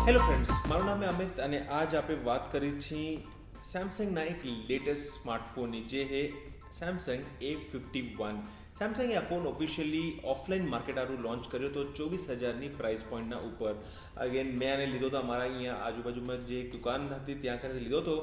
Hello friends, મારું નામ છે અમિત અને આજ આપણે વાત કરી છીએ સેમસંગના એક લેટેસ્ટ સ્માર્ટફોનની, જે છે સેમસંગ A51. સેમસંગે આ ફોન ઓફિશિયલી ઓફલાઈન માર્કેટ આરું લોન્ચ કર્યો તો 24,000ની પ્રાઇસ પોઈન્ટના ઉપર. અગેન મેં આને લીધો હતો અમારા અહીંયા આજુબાજુમાં જે એક દુકાન હતી ત્યાં કરીને લીધો હતો.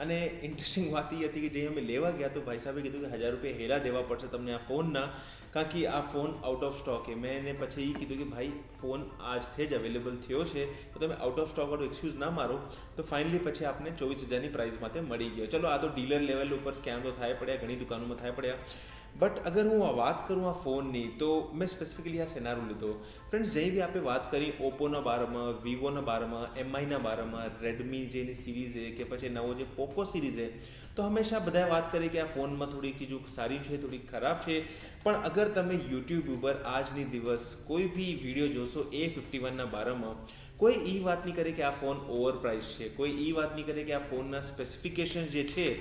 અને ઇન્ટરેસ્ટિંગ વાત એ હતી કે જે અમે લેવા ગયા તો ભાઈ સાહેબે કીધું કે 1,000 રૂપિયા હેલા દેવા પડશે તમને આ ફોનના, કારણ કે આ ફોન આઉટ ઓફ સ્ટોક છે. મેં એને પછી એ કીધું કે ભાઈ ફોન આજથી જ અવેલેબલ થયો છે તો તમે આઉટ ઓફ સ્ટોક વાળો એક્સક્યુઝ ના મારો. તો ફાઇનલી પછી આપને 24,000ની પ્રાઇસમાંથી મળી ગયો. ચલો આ તો ડીલર લેવલ ઉપર સ્કેમ તો થાય પડ્યા, ઘણી દુકાનોમાં થાય પડ્યા. બટ અગર હું આ વાત કરું આ ફોનની, તો મેં સ્પેસિફિકલી આ સેનારો લીધો. ફ્રેન્ડ્સ, જઈ બી આપણે વાત કરી ઓપ્પોના બારમાં, વિવોના બારમાં, એમઆઈના બારમાં, રેડમી જેની સિરીઝ છે કે પછી નવો જે પોકો સિરીઝ છે, તો હંમેશા બધાએ વાત કરી કે આ ફોનમાં થોડી ચીજો સારી છે, થોડી ખરાબ છે. પણ અગર તમે યુટ્યુબ ઉપર આજની દિવસ કોઈ બી વિડીયો જોશો A51ના બારમાં, કોઈ એ વાત નહીં કરે કે આ ફોન ઓવર પ્રાઇસ છે, કોઈ એ વાત નહીં કરે કે આ ફોનના સ્પેસિફિકેશન જે છે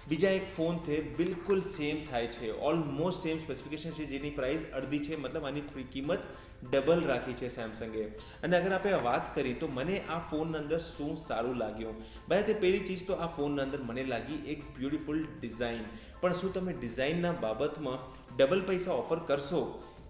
બીજા એક ફોનથી બિલકુલ સેમ થાય છે, ઓલમોસ્ટ સેમ સ્પેસિફિકેશન છે, જેની પ્રાઇસ અડધી છે, મતલબ આની કિંમત ડબલ રાખી છે સેમસંગે. અને અગર આપણે વાત કરી તો મને આ ફોનના અંદર શું સારું લાગ્યું, ભાઈ તે પહેલી ચીજ તો આ ફોનના અંદર મને લાગી એક બ્યુટિફુલ ડિઝાઇન. પણ શું તમે ડિઝાઇનના બાબતમાં ડબલ પૈસા ઓફર કરશો,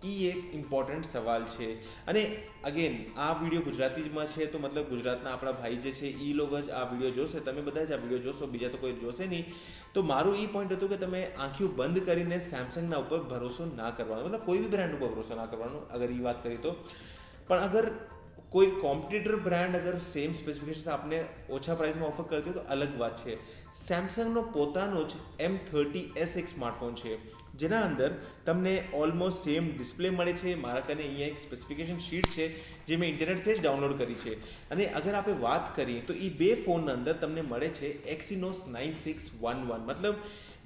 એ એક ઇમ્પોર્ટન્ટ સવાલ છે. અને અગેન આ વિડીયો ગુજરાતીમાં છે તો મતલબ ગુજરાતના આપણા ભાઈ જે છે એ લોકો જ આ વિડીયો જોશે, તમે બધા જ આ વિડીયો જોશો, બીજા તો કોઈ જોશે નહીં. તો મારું એ પોઈન્ટ હતું કે તમે આંખો બંધ કરીને સેમસંગના ઉપર ભરોસો ના કરવાનો, મતલબ કોઈ બી બ્રાન્ડ ઉપર ભરોસો ના કરવાનો અગર એ વાત કરી તો. પણ અગર કોઈ કોમ્પિટિટર બ્રાન્ડ અગર સેમ સ્પેસિફિકેશન આપને ઓછા પ્રાઇસમાં ઓફર કરતી હોય તો અલગ વાત છે. સેમસંગનો પોતાનો જ M30s એક સ્માર્ટફોન છે, જેના અંદર તમને ઓલમોસ્ટ સેમ ડિસ્પ્લે મળે છે. મારા કને અહીંયા એક સ્પેસિફિકેશન શીટ છે જે મેં ઇન્ટરનેટથી જ ડાઉનલોડ કરી છે. અને અગર આપણે વાત કરીએ તો એ બે ફોનના અંદર તમને મળે છે Exynos 9611, મતલબ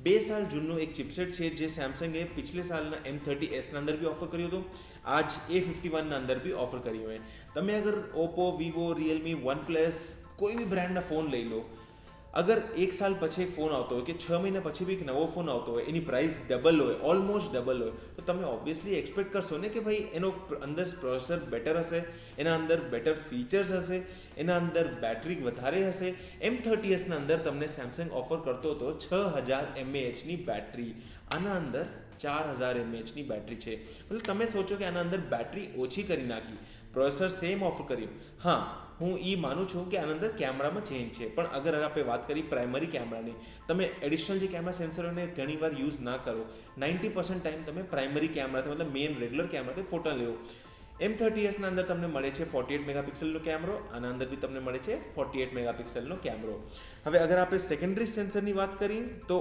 2 સાલ જૂનું એક ચિપસેટ છે જે સેમસંગે પિછલે સાલના M30sના અંદર બી ઓફર કર્યું હતું, આજ A51ના અંદર બી ઓફર કર્યું હોય. તમે અગર ઓપ્પો, વિવો, રિયલમી, વનપ્લસ કોઈ બી બ્રાન્ડના ફોન લઈ લો, અગર 1 સાલ પછી એક ફોન આવતો હોય કે 6 મહિના પછી બી એક નવો ફોન આવતો હોય, એની પ્રાઇસ ડબલ હોય, ઓલમોસ્ટ ડબલ હોય, તો તમે ઓબ્વિયસલી એક્સપેક્ટ કરશો ને કે ભાઈ એનો અંદર પ્રોસેસર બેટર હશે, એના અંદર બેટર ફીચર્સ હશે, એના અંદર બેટરી વધારે હશે. M30sના અંદર તમને સેમસંગ ઓફર કરતો હતો 6,000 mAhની બેટરી, આના અંદર 4,000 mAhની બેટરી છે. મતલબ તમે સોચો કે આના અંદર બેટરી ઓછી કરી નાખી, પ્રોસેસર સેમ ઓફર કર્યું. હા, હું એ માનું છું કે આના અંદર કેમેરામાં ચેન્જ છે, પણ અગર આપણે વાત કરી પ્રાઇમરી કેમેરાની, તમે એડિશનલ જે કેમેરા સેન્સરોને ઘણીવાર યુઝ ના કરો. 90% ટાઈમ તમે પ્રાઇમરી કેમેરાથી મતલબ મેઇન રેગ્યુલર કેમેરાથી ફોટા લેવો. M30sના અંદર તમને મળે છે 48 મેગાપિક્સલનો કેમેરો, આના અંદર બી તમને મળે છે 48 મેગાપિક્સલનો કેમેરો. હવે અગર આપણે સેકન્ડરી સેન્સરની વાત કરીએ તો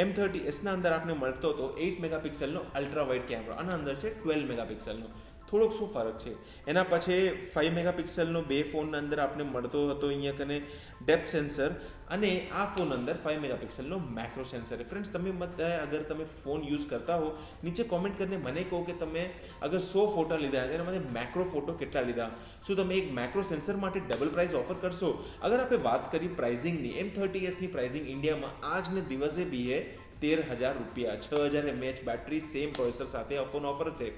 M30sના અંદર આપણે મળતો હતો 8 મેગાપિક્સલનો અલ્ટ્રા વાઇડ કેમેરો, આના અંદર છે 12 મેગાપિક્સલનો. થોડોક શું ફરક છે. એના પછી 5 મેગાપિક્સલનો બે ફોનના અંદર આપણે મળતો હતો અહીંયા કને ડેપ્થ સેન્સર, અને આ ફોન અંદર 5 મેગાપિક્સલનો મેક્રો સેન્સર. ફ્રેન્ડ્સ, તમે બધા અગર તમે ફોન યુઝ કરતા હો, નીચે કોમેન્ટ કરીને મને કહો કે તમે અગર 100 ફોટા લીધા એનામાંથી મેક્રો ફોટો કેટલા લીધા. શું તમે એક મેક્રો સેન્સર માટે ડબલ પ્રાઇસ ઓફર કરશો? અગર આપણે વાત કરી પ્રાઇઝિંગની, M30sની પ્રાઇઝિંગ ઇન્ડિયામાં આજને દિવસે બી હે 13,000 રૂપિયા, 6,000 mAh બેટરી, સેમ પ્રોસેસર સાથે આ ફોન ઓફર છે.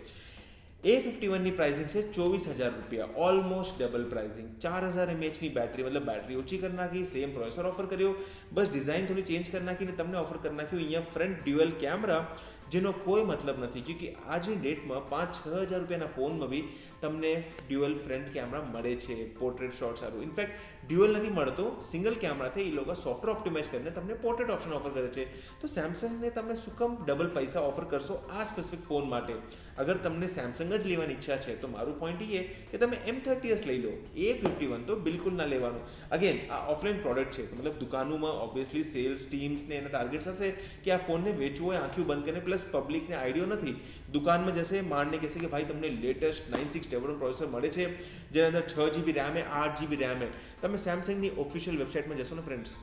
A51ની પ્રાઇસિંગ છે 24,000 રૂપિયા, ઓલમોસ્ટ ડબલ પ્રાઇસિંગ. 4,000 mAhની બેટરી, મતલબ બેટરી ઓછી કરી નાખી, સેમ પ્રોસેસર ઓફર કર્યો, બસ ડિઝાઇન થોડી ચેન્જ કરી નાખીને તમને ઓફર કરી નાખ્યું અહીંયા ફ્રન્ટ ડ્યુઅલ કેમેરા, જેનો કોઈ મતલબ નથી, કે આજની ડેટમાં 5-6,000 રૂપિયાના ફોનમાં બી તમને ડ્યુઅલ ફ્રન્ટ કેમેરા મળે છે, પોર્ટ્રેટ શોટ સારું. ઇનફેક્ટ ડ્યુઅલ નથી મળતો, સિંગલ કેમેરાથી એ લોકો સોફ્ટવેર ઓપ્ટિમાઇઝ કરીને તમને પોર્ટ્રેટ ઓપ્શન ઓફર કરે છે. તો સેમસંગને તમે શું કામ ડબલ પૈસા ઓફર કરશો આ સ્પેસિફિક ફોન માટે? અગર તમને સેમસંગ જ લેવાની ઈચ્છા છે તો મારું પોઈન્ટ એ કે તમે M30s લઈ લો, A51 તો બિલકુલ ના લેવાનું. અગેન આ ઓફલાઈન પ્રોડક્ટ છે, મતલબ દુકાનોમાં ઓબ્વિયસલી સેલ્સ ટીમ્સને એના ટાર્ગેટ્સ હશે કે આ ફોનને વેચવો હોય આંખો બંધ કરીને, પ્લસ પબ્લિકને આઈડિયો નથી. દુકાનમાં જશે, માંડને કહેશે કે ભાઈ તમને લેટેસ્ટ 9611 પ્રોસેસર મળે છે, જેના અંદર 6GB RAM હે, 8GB RAM હે. તમે સેમસંગની ઓફિશિયલ વેબસાઇટમાં જશો ને ફ્રેન્ડ્સ,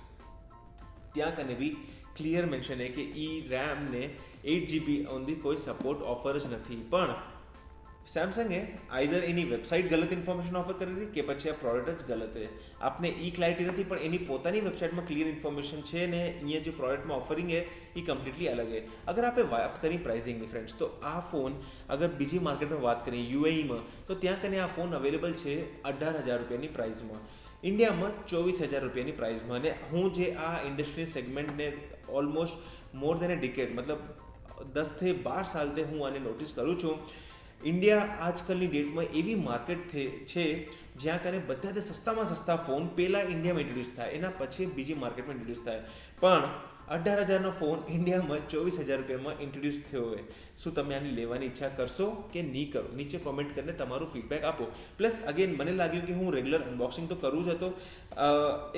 ત્યાં કને બી ક્લિયર મેન્શન હે કે ઈ RAM ને 8GB ઓનલી કોઈ સપોર્ટ ઓફર જ નથી. પણ सैमसंग है आइधर એની વેબસાઇટ ગલત ઇન્ફોર્મેશન ઓફર કરી રહી કે પછી આ પ્રોડક્ટ જ ગલત છે. આપને ઈ ક્લારિટી નથી, પણ એની પોતાની વેબસાઇટમાં ક્લિયર ઇન્ફોર્મેશન છે ને અહીંયા જે પ્રોડક્ટમાં ઓફરિંગ છે એ કમ્પ્લીટલી અલગ છે. અગર આપણે વાત કરી પ્રાઇસિંગની ફ્રેન્ડ્સ, તો આ ફોન અગર બીજી માર્કેટમાં વાત કરીએ યુએઈમાં, તો ત્યાં કને આ ફોન અવેલેબલ છે 18,000 રૂપિયાની પ્રાઇસમાં, ઇન્ડિયામાં 24,000 રૂપિયાની પ્રાઇસમાં. અને હું જે આ ઇન્ડસ્ટ્રી સેગમેન્ટને ઓલમોસ્ટ મોર દેન અ ડિકેડ, મતલબ 10 થી 12 સાલથી હું આને નોટિસ કરું છું. ઇન્ડિયા આજકાલની ડેટમાં એવી માર્કેટ છે જ્યાં કને બધાથી સસ્તામાં સસ્તા ફોન પહેલાં ઇન્ડિયામાં ઇન્ટ્રોડ્યુસ થાય, એના પછી બીજી માર્કેટમાં ઇન્ટ્રોડ્યુસ થાય. પણ 18,000નો ફોન ઇન્ડિયામાં 24,000 રૂપિયામાં ઇન્ટ્રોડ્યુસ થયો હોય. શું તમે આની લેવાની ઈચ્છા કરશો કે નહીં કરો? નીચે કોમેન્ટ કરીને તમારું ફીડબેક આપો. પ્લસ અગેન મને લાગ્યું કે હું રેગ્યુલર અનબોક્સિંગ તો કરું જ હતો,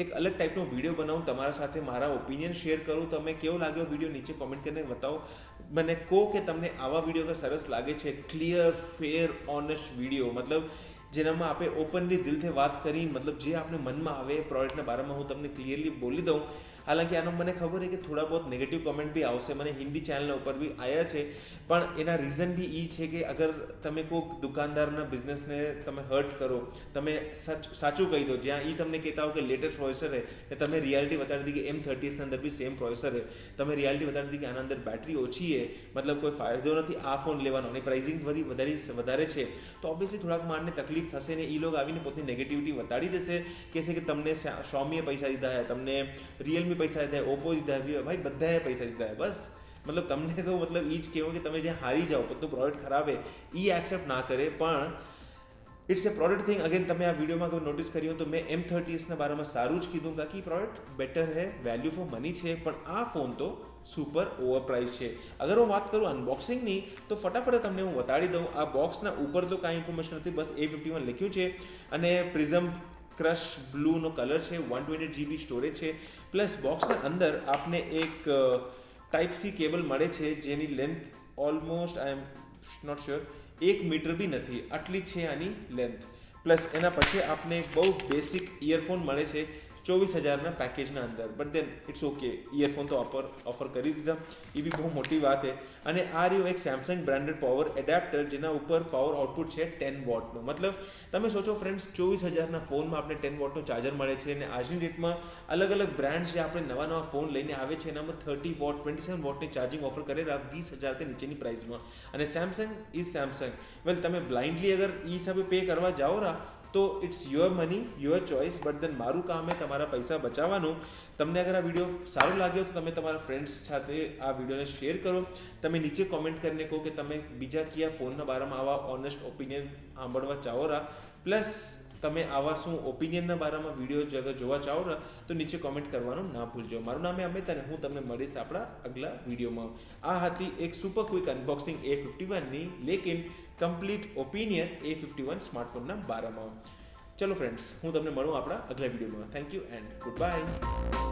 એક અલગ ટાઈપનો વિડીયો બનાવું, તમારા સાથે મારા ઓપિનિયન શેર કરું. તમે કેવો લાગ્યો વિડીયો નીચે કોમેન્ટ કરીને બતાવો. મને કહો કે તમને આવા વિડીયો અગર સરસ લાગે છે, ક્લિયર ફેર ઓનેસ્ટ વિડીયો, મતલબ જેનામાં આપણે ઓપનલી દિલથી વાત કરી, મતલબ જે આપણે મનમાં આવે એ પ્રોડક્ટના બારામાં હું તમને ક્લિયરલી બોલી દઉં. હાલાંકि આનો મને ખબર છે કે થોડા બહુ નેગેટિવ કોમેન્ટ બી આવશે, મને હિન્દી ચેનલના ઉપર બી આવ્યા છે, પણ એના રીઝન બી એ છે કે અગર તમે કોઈક દુકાનદારના બિઝનેસને તમે હર્ટ કરો, તમે સાચું કહી દો, જ્યાં એ તમને કહેતા હો કે લેટેસ્ટ પ્રોસેસર છે ને તમે રિયાલિટી બતાડી દી કે M30 અંદર બી સેમ પ્રોસેસર છે, તમે રિયાલિટી બતાડી દી કે આના અંદર બેટરી ઓછી છે, મતલબ કોઈ ફાયદો નથી આ ફોન લેવાનો અને પ્રાઇસિંગ વધારે છે, તો ઓબ્વિયસલી થોડાક માણને તકલીફ થશે ને એ લોકો આવીને પોતાની નેગેટિવિટી બતાડી દેશે, કહેશે કે તમને શોમીએ પૈસા દીધા છે, તમને રિયલમી પૈસા દીધા, ઓપ્પો દીધા, ભાઈ બધાએ પૈસા દીધા છે. બસ મતલબ તમને તો મતલબ એ જ કહેવું કે તમે જ્યાં હારી જાઓ, બધું પ્રોડક્ટ ખરાબ છે એ એક્સેપ્ટ ના કરે, પણ it's a product thing. Again તમે આ વિડીયોમાં કોઈ નોટિસ કર્યું તો મેં M30ના બારામાં સારું જ કીધું, કારણ કે પ્રોડક્ટ બેટર હે, વેલ્યુ ફોર મની છે, પણ આ ફોન તો સુપર ઓવર પ્રાઇસ છે. અગર હું વાત કરું અનબોક્સિંગની તો ફટાફટ તમને હું બતાડી દઉં. આ બોક્સના ઉપર તો કાંઈ ઇન્ફોર્મેશન નથી, બસ A51 લખ્યું છે અને પ્રિઝમ ક્રશ બ્લૂનો કલર છે, 128GB સ્ટોરેજ છે. પ્લસ બોક્સના અંદર આપને એક ટાઈપ સી કેબલ મળે છે જેની length almost I am not sure 1 metre બી નથી, આટલી છે આની લેન્થ. પ્લસ એના પછી આપને એક બહુ બેસિક ઇયરફોન મળે છે 24,000ના પેકેજના અંદર, but then it's okay, earphone તો ઓફર કરી દીધા, એ બી બહુ મોટી વાત છે. અને આ રહ્યું એક સેમસંગ બ્રાન્ડેડ પાવર એડેપ્ટર, જેના ઉપર પાવર આઉટપુટ છે 10 વોટનું. મતલબ તમે સોચો ફ્રેન્ડ્સ, 24,000ના ફોનમાં આપણે 10 વોટનું ચાર્જર મળે છે, અને આજની ડેટમાં અલગ અલગ બ્રાન્ડ્સ જે આપણે નવા ફોન લઈને આવે છે એનામાં 30 વોટ 27 વોટની ચાર્જિંગ ઓફર કરેલા 20,000થી નીચેની પ્રાઇસમાં. અને સેમસંગ ઇઝ સેમસંગ. વેલ તમે બ્લાઇન્ડલી અગર એ હિસાબે પે કરવા જાઓ રા તો it's your money, your choice, but then મારું કામ છે તમારા પૈસા બચાવવાનું. તમને અગર આ વિડીયો સારો લાગ્યો તો તમે તમારા ફ્રેન્ડ્સ સાથે આ વિડીયોને શેર કરો. તમે નીચે કોમેન્ટ કરીને કહો કે તમે બીજા કયા ફોનના બારામાં આવા ઓનેસ્ટ ઓપિનિયન સાંભળવા ચાહો રા. પ્લસ તમે આવા શું ઓપિનિયનના બારામાં વિડીયો અગર જોવા ચાહો રા તો નીચે કોમેન્ટ કરવાનું ના ભૂલજો. મારું નામ અમિત અને હું તમને મળીશ આપણા આગલા વિડીયોમાં. આ હતી એક સુપર ક્વિક અનબોક્સિંગ A51ની, લેકિન કમ્પ્લીટ ઓપિનિયન A51 સ્માર્ટફોનના બારામાં. ચલો ફ્રેન્ડ્સ, હું તમને મળું આપણા આગલા વિડીયોમાં. Thank you and good bye.